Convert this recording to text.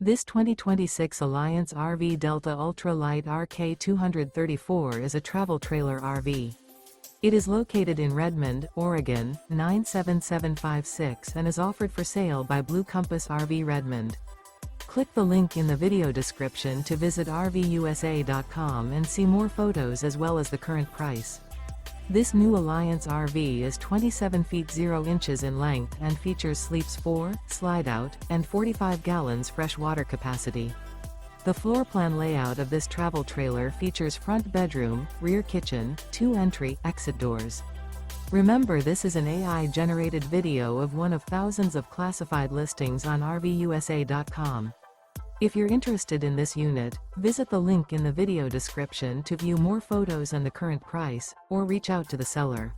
This 2026 Alliance RV Delta Ultra Lite RK234 is a travel trailer RV. It is located in Redmond, Oregon, 97756 and is offered for sale by Blue Compass RV Redmond. Click the link in the video description to visit RVUSA.com and see more photos as well as the current price. This new Alliance RV is 27 feet 0 inches in length and features sleeps 4, slide-out, and 45 gallons fresh water capacity. The floor plan layout of this travel trailer features front bedroom, rear kitchen, 2 entry/exit doors. Remember, this is an AI-generated video of one of thousands of classified listings on RVUSA.com. If you're interested in this unit, visit the link in the video description to view more photos and the current price, or reach out to the seller.